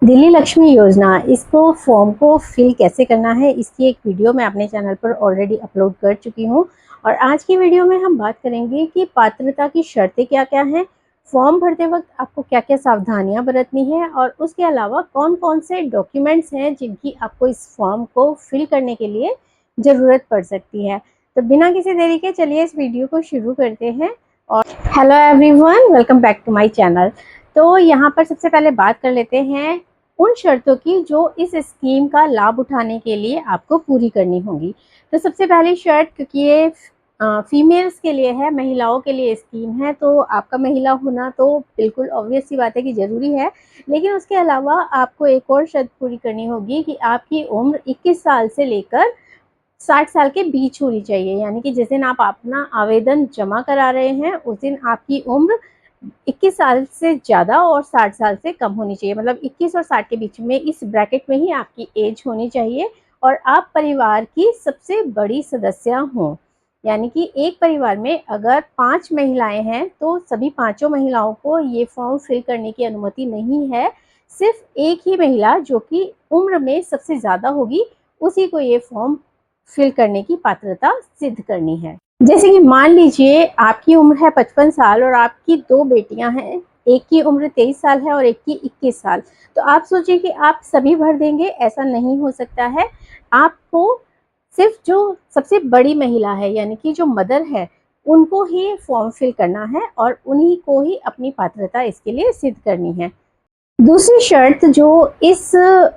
दिल्ली लक्ष्मी योजना, इसको फॉर्म को फिल कैसे करना है, इसकी एक वीडियो मैं अपने चैनल पर ऑलरेडी अपलोड कर चुकी हूँ। और आज की वीडियो में हम बात करेंगे कि पात्रता की शर्तें क्या क्या हैं, फॉर्म भरते वक्त आपको क्या क्या सावधानियां बरतनी है और उसके अलावा कौन कौन से डॉक्यूमेंट्स हैं जिनकी आपको इस फॉर्म को फिल करने के लिए ज़रूरत पड़ सकती है। तो बिना किसी देरी के चलिए इस वीडियो को शुरू करते हैं। और hello everyone, welcome back to my channel. तो यहाँ पर सबसे पहले बात कर लेते हैं उन शर्तों की जो इस स्कीम का लाभ उठाने के लिए आपको पूरी करनी होगी। तो सबसे पहली शर्त, क्योंकि ये फीमेल्स के लिए है, महिलाओं के लिए स्कीम है, तो आपका महिला होना तो बिल्कुल ऑब्वियस सी बात है कि ज़रूरी है। लेकिन उसके अलावा आपको एक और शर्त पूरी करनी होगी कि आपकी उम्र 21 साल से लेकर 60 साल के बीच होनी चाहिए। यानी कि जिस दिन आप अपना आवेदन जमा करा रहे हैं उस दिन आपकी उम्र 21 साल से ज़्यादा और 60 साल से कम होनी चाहिए। मतलब 21 और 60 के बीच में, इस ब्रैकेट में ही आपकी एज होनी चाहिए। और आप परिवार की सबसे बड़ी सदस्य हों। यानी कि एक परिवार में अगर 5 महिलाएं हैं तो सभी पांचों महिलाओं को ये फॉर्म फिल करने की अनुमति नहीं है। सिर्फ एक ही महिला जो कि उम्र में सबसे ज़्यादा होगी, उसी को ये फॉर्म फिल करने की पात्रता सिद्ध करनी है। जैसे कि मान लीजिए आपकी उम्र है 55 साल और आपकी 2 बेटियां हैं, एक की उम्र 23 साल है और एक की 21 साल। तो आप सोचिए कि आप सभी भर देंगे, ऐसा नहीं हो सकता है। आपको सिर्फ जो सबसे बड़ी महिला है, यानी कि जो मदर है, उनको ही फॉर्म फिल करना है और उन्हीं को ही अपनी पात्रता इसके लिए सिद्ध करनी है। दूसरी शर्त जो इस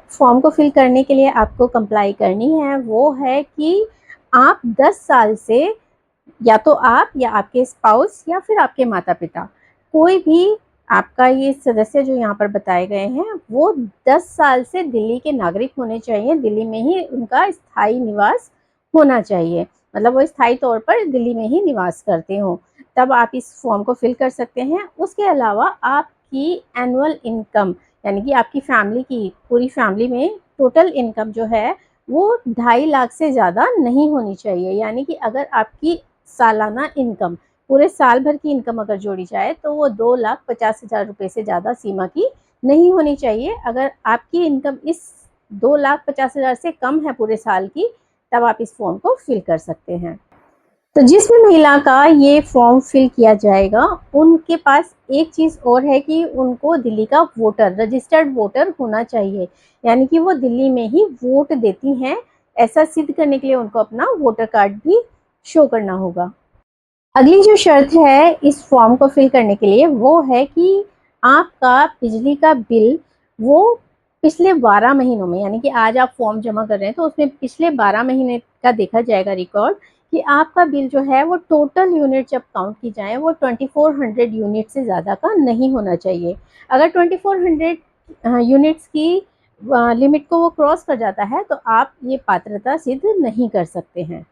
फॉर्म को फिल करने के लिए आपको कंप्लाई करनी है वो है कि आप 10 साल से, या तो आप या आपके स्पाउस या फिर आपके माता पिता, कोई भी आपका ये सदस्य जो यहाँ पर बताए गए हैं वो 10 साल से दिल्ली के नागरिक होने चाहिए। दिल्ली में ही उनका स्थायी निवास होना चाहिए। मतलब वो स्थायी तौर पर दिल्ली में ही निवास करते हो, तब आप इस फॉर्म को फिल कर सकते हैं। उसके अलावा आपकी एनुअल इनकम, यानी कि आपकी फैमिली की, पूरी फैमिली में टोटल इनकम जो है वो 2.5 लाख से ज़्यादा नहीं होनी चाहिए। यानी कि अगर आपकी सालाना इनकम, पूरे साल भर की इनकम अगर जोड़ी जाए तो वो 2,50,000 रुपये से ज़्यादा सीमा की नहीं होनी चाहिए। अगर आपकी इनकम इस 2,50,000 से कम है पूरे साल की, तब आप इस फॉर्म को फिल कर सकते हैं। तो जिस भी महिला का ये फॉर्म फिल किया जाएगा उनके पास एक चीज़ और है कि उनको दिल्ली का वोटर, रजिस्टर्ड वोटर होना चाहिए। यानी कि वो दिल्ली में ही वोट देती हैं। ऐसा सिद्ध करने के लिए उनको अपना वोटर कार्ड भी शो करना होगा। अगली जो शर्त है इस फॉर्म को फिल करने के लिए वो है कि आपका बिजली का बिल वो पिछले 12 महीनों में, यानी कि आज आप फॉर्म जमा कर रहे हैं तो उसमें पिछले 12 महीने का देखा जाएगा रिकॉर्ड, कि आपका बिल जो है वो टोटल यूनिट जब काउंट की जाए वो 2400 यूनिट से ज़्यादा का नहीं होना चाहिए। अगर 2400 यूनिट्स की लिमिट को वो क्रॉस कर जाता है तो आप ये पात्रता सिद्ध नहीं कर सकते हैं।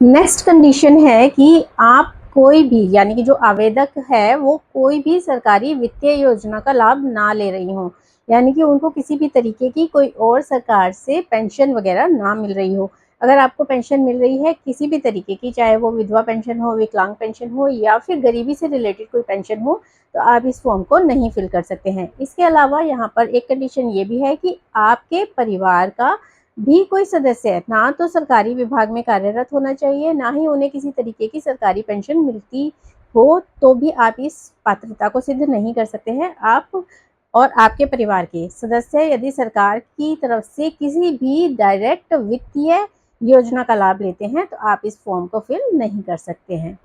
नेक्स्ट कंडीशन है कि आप कोई भी, यानी कि जो आवेदक है वो कोई भी सरकारी वित्तीय योजना का लाभ ना ले रही हो। यानी कि उनको किसी भी तरीके की कोई और सरकार से पेंशन वगैरह ना मिल रही हो। अगर आपको पेंशन मिल रही है किसी भी तरीके की, चाहे वो विधवा पेंशन हो, विकलांग पेंशन हो या फिर गरीबी से रिलेटेड कोई पेंशन हो, तो आप इस फॉर्म को नहीं फिल कर सकते हैं। इसके अलावा यहाँ पर एक कंडीशन ये भी है कि आपके परिवार का भी कोई सदस्य ना तो सरकारी विभाग में कार्यरत होना चाहिए, ना ही उन्हें किसी तरीके की सरकारी पेंशन मिलती हो, तो भी आप इस पात्रता को सिद्ध नहीं कर सकते हैं। आप और आपके परिवार के सदस्य यदि सरकार की तरफ से किसी भी डायरेक्ट वित्तीय योजना का लाभ लेते हैं तो आप इस फॉर्म को फिल नहीं कर सकते हैं।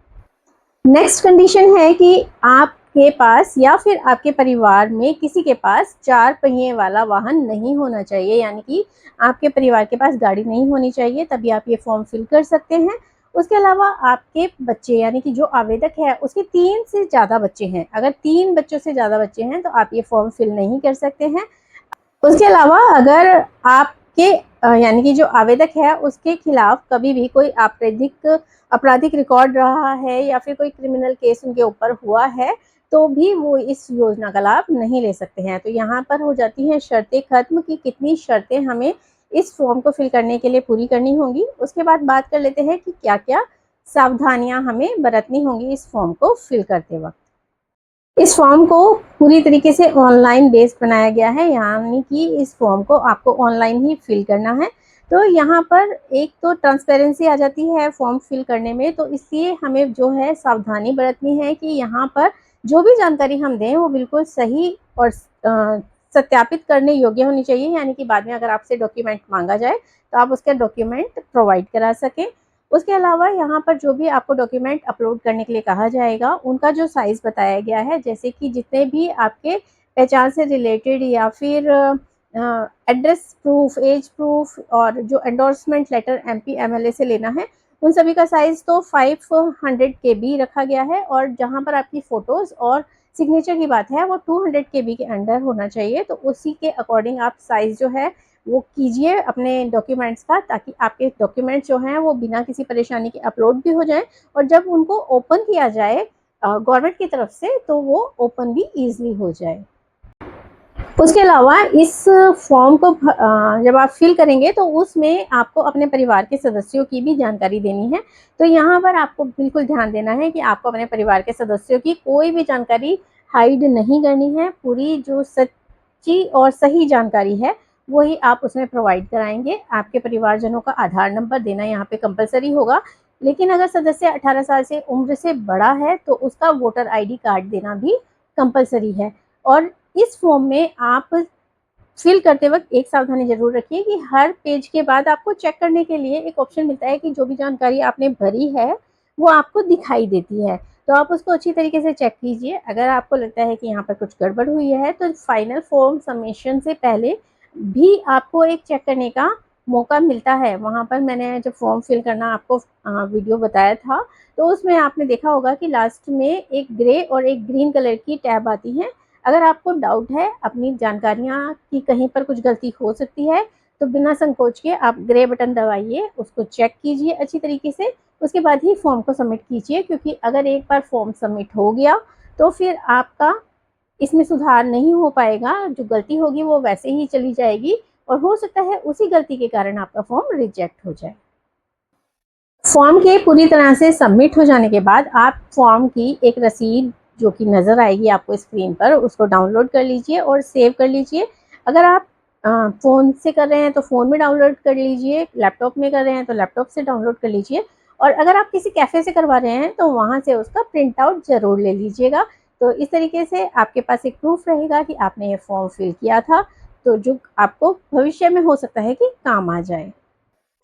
नेक्स्ट कंडीशन है कि आपके पास या फिर आपके परिवार में किसी के पास 4 पहिए वाला वाहन नहीं होना चाहिए। यानी कि आपके परिवार के पास गाड़ी नहीं होनी चाहिए, तभी आप ये फॉर्म फिल कर सकते हैं। उसके अलावा आपके बच्चे, यानी कि जो आवेदक है उसके 3 से ज़्यादा बच्चे हैं। अगर 3 बच्चों से ज़्यादा बच्चे हैं तो आप ये फॉर्म फिल नहीं कर सकते हैं। उसके अलावा अगर आपके यानी कि जो आवेदक है उसके खिलाफ कभी भी कोई आपराधिक रिकॉर्ड रहा है या फिर कोई क्रिमिनल केस उनके ऊपर हुआ है, तो भी वो इस योजना का लाभ नहीं ले सकते हैं। तो यहाँ पर हो जाती हैं शर्तें खत्म कि कितनी शर्तें हमें इस फॉर्म को फिल करने के लिए पूरी करनी होंगी। उसके बाद बात कर लेते हैं कि क्या क्या सावधानियां हमें बरतनी होंगी इस फॉर्म को फिल करते वक्त। इस फॉर्म को पूरी तरीके से ऑनलाइन बेस्ड बनाया गया है, यानी कि इस फॉर्म को आपको ऑनलाइन ही फिल करना है। तो यहाँ पर एक तो ट्रांसपेरेंसी आ जाती है फॉर्म फिल करने में, तो इसलिए हमें जो है सावधानी बरतनी है कि यहाँ पर जो भी जानकारी हम दें वो बिल्कुल सही और सत्यापित करने योग्य होनी चाहिए, यानी कि बाद में अगर आपसे डॉक्यूमेंट मांगा जाए तो आप उसके डॉक्यूमेंट प्रोवाइड करा सकें। उसके अलावा यहाँ पर जो भी आपको डॉक्यूमेंट अपलोड करने के लिए कहा जाएगा उनका जो साइज़ बताया गया है, जैसे कि जितने भी आपके पहचान से रिलेटेड या फिर एड्रेस प्रूफ, एज प्रूफ और जो एंडोर्समेंट लेटर एमपी एमएलए से लेना है, उन सभी का साइज़ तो 500 KB रखा गया है। और जहाँ पर आपकी फ़ोटोज़ और सिग्नेचर की बात है वो 200 KB के अंडर होना चाहिए। तो उसी के अकॉर्डिंग आप साइज़ जो है वो कीजिए अपने डॉक्यूमेंट्स का, ताकि आपके डॉक्यूमेंट्स जो हैं वो बिना किसी परेशानी के अपलोड भी हो जाएं और जब उनको ओपन किया जाए गवर्नमेंट की तरफ से तो वो ओपन भी ईजिली हो जाए। उसके अलावा इस फॉर्म को जब आप फिल करेंगे तो उसमें आपको अपने परिवार के सदस्यों की भी जानकारी देनी है। तो यहाँ पर आपको बिल्कुल ध्यान देना है कि आपको अपने परिवार के सदस्यों की कोई भी जानकारी हाइड नहीं करनी है। पूरी जो सच्ची और सही जानकारी है वही आप उसमें प्रोवाइड कराएंगे। आपके परिवारजनों का आधार नंबर देना यहाँ पे कंपलसरी होगा, लेकिन अगर सदस्य 18 साल से उम्र से बड़ा है तो उसका वोटर ID कार्ड देना भी कंपलसरी है। और इस फॉर्म में आप फिल करते वक्त एक सावधानी जरूर रखिए कि हर पेज के बाद आपको चेक करने के लिए एक ऑप्शन मिलता है कि जो भी जानकारी आपने भरी है वो आपको दिखाई देती है, तो आप उसको अच्छी तरीके से चेक कीजिए। अगर आपको लगता है कि यहाँ पर कुछ गड़बड़ हुई है तो फाइनल फॉर्म सबमिशन से पहले भी आपको एक चेक करने का मौका मिलता है। वहाँ पर मैंने जब फॉर्म फिल करना आपको वीडियो बताया था तो उसमें आपने देखा होगा कि लास्ट में एक ग्रे और एक ग्रीन कलर की टैब आती है। अगर आपको डाउट है अपनी जानकारियाँ की कहीं पर कुछ गलती हो सकती है तो बिना संकोच के आप ग्रे बटन दबाइए, उसको चेक कीजिए अच्छी तरीके से, उसके बाद ही फॉर्म को सबमिट कीजिए। क्योंकि अगर एक बार फॉर्म सबमिट हो गया तो फिर आपका इसमें सुधार नहीं हो पाएगा, जो गलती होगी वो वैसे ही चली जाएगी और हो सकता है उसी गलती के कारण आपका फॉर्म रिजेक्ट हो जाए। फॉर्म के पूरी तरह से सबमिट हो जाने के बाद आप फॉर्म की एक रसीद जो कि नज़र आएगी आपको स्क्रीन पर, उसको डाउनलोड कर लीजिए और सेव कर लीजिए। अगर आप फ़ोन से कर रहे हैं तो फ़ोन में डाउनलोड कर लीजिए, लैपटॉप में कर रहे हैं तो लैपटॉप से डाउनलोड कर लीजिए और अगर आप किसी कैफ़े से करवा रहे हैं तो वहाँ से उसका प्रिंट आउट ज़रूर ले लीजिएगा। तो इस तरीके से आपके पास एक प्रूफ रहेगा कि आपने ये फॉर्म फिल किया था, तो जो आपको भविष्य में हो सकता है कि काम आ जाए।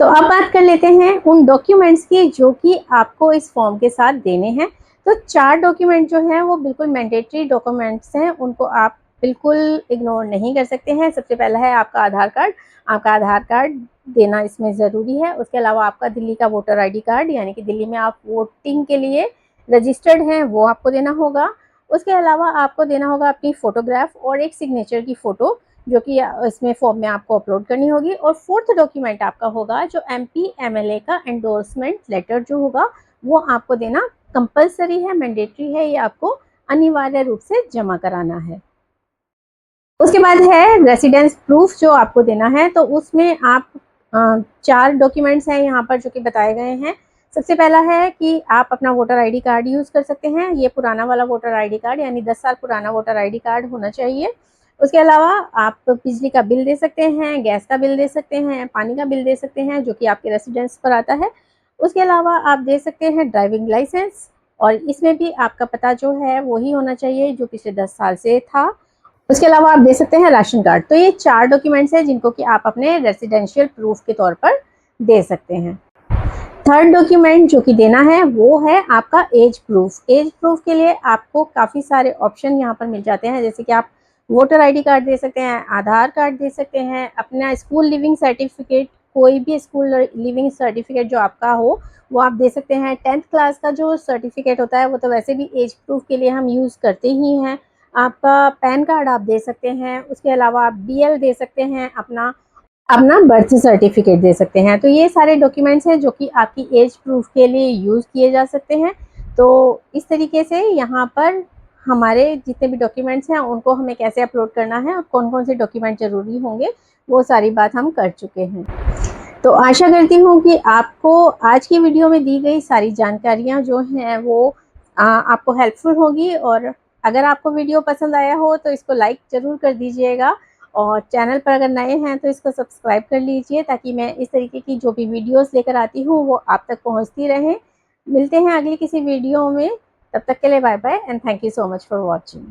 तो अब बात कर लेते हैं उन डॉक्यूमेंट्स की जो कि आपको इस फॉर्म के साथ देने हैं। तो 4 डॉक्यूमेंट जो हैं वो बिल्कुल मैंडेटरी डॉक्यूमेंट्स हैं, उनको आप बिल्कुल इग्नोर नहीं कर सकते हैं। सबसे पहला है आपका आधार कार्ड। आपका आधार कार्ड देना इसमें ज़रूरी है। उसके अलावा आपका दिल्ली का वोटर ID कार्ड, यानी कि दिल्ली में आप वोटिंग के लिए रजिस्टर्ड हैं, वो आपको देना होगा। उसके अलावा आपको देना होगा अपनी फ़ोटोग्राफ और एक सिग्नेचर की फ़ोटो जो कि इसमें फॉर्म में आपको अपलोड करनी होगी। और फोर्थ डॉक्यूमेंट आपका होगा जो MP MLA का एंडोर्समेंट लेटर जो होगा वो आपको देना कंपलसरी है, मैंडेटरी है, ये आपको अनिवार्य रूप से जमा कराना है। उसके बाद है रेसिडेंस प्रूफ जो आपको देना है। तो उसमें आप 4 डॉक्यूमेंट्स हैं यहाँ पर जो कि बताए गए हैं। सबसे पहला है कि आप अपना वोटर ID कार्ड यूज़ कर सकते हैं। ये पुराना वाला वोटर ID कार्ड, यानी 10 साल पुराना वोटर ID कार्ड होना चाहिए। उसके अलावा आप बिजली का बिल दे सकते हैं, गैस का बिल दे सकते हैं, पानी का बिल दे सकते हैं जो कि आपके रेसिडेंस पर आता है। उसके अलावा आप दे सकते हैं ड्राइविंग लाइसेंस, और इसमें भी आपका पता जो है वही होना चाहिए जो पिछले 10 साल से था। उसके अलावा आप दे सकते हैं राशन कार्ड। तो ये 4 डॉक्यूमेंट्स हैं जिनको कि आप अपने रेसिडेंशियल प्रूफ के तौर पर दे सकते हैं। थर्ड डॉक्यूमेंट जो कि देना है वो है आपका एज प्रूफ। एज प्रूफ के लिए आपको काफ़ी सारे ऑप्शन यहाँ पर मिल जाते हैं, जैसे कि आप वोटर ID कार्ड दे सकते हैं, आधार कार्ड दे सकते हैं, अपना स्कूल लिविंग सर्टिफिकेट, कोई भी स्कूल लिविंग सर्टिफिकेट जो आपका हो वो आप दे सकते हैं। 10th क्लास का जो सर्टिफिकेट होता है वो तो वैसे भी एज प्रूफ के लिए हम यूज़ करते ही हैं। आपका पैन कार्ड आप दे सकते हैं। उसके अलावा आप DL दे सकते हैं, अपना अपना बर्थ सर्टिफिकेट दे सकते हैं। तो ये सारे डॉक्यूमेंट्स हैं जो कि आपकी एज प्रूफ के लिए यूज़ किए जा सकते हैं। तो इस तरीके से यहाँ पर हमारे जितने भी डॉक्यूमेंट्स हैं उनको हमें कैसे अपलोड करना है और कौन कौन से डॉक्यूमेंट ज़रूरी होंगे वो सारी बात हम कर चुके हैं। तो आशा करती हूँ कि आपको आज की वीडियो में दी गई सारी जानकारियाँ जो हैं वो आपको हेल्पफुल होगी और अगर आपको वीडियो पसंद आया हो तो इसको लाइक ज़रूर कर दीजिएगा और चैनल पर अगर नए हैं तो इसको सब्सक्राइब कर लीजिए ताकि मैं इस तरीके की जो भी वीडियोस लेकर आती हूँ वो आप तक पहुँचती रहें। मिलते हैं अगली किसी वीडियो में, तब तक के लिए bye bye and thank you so much for watching.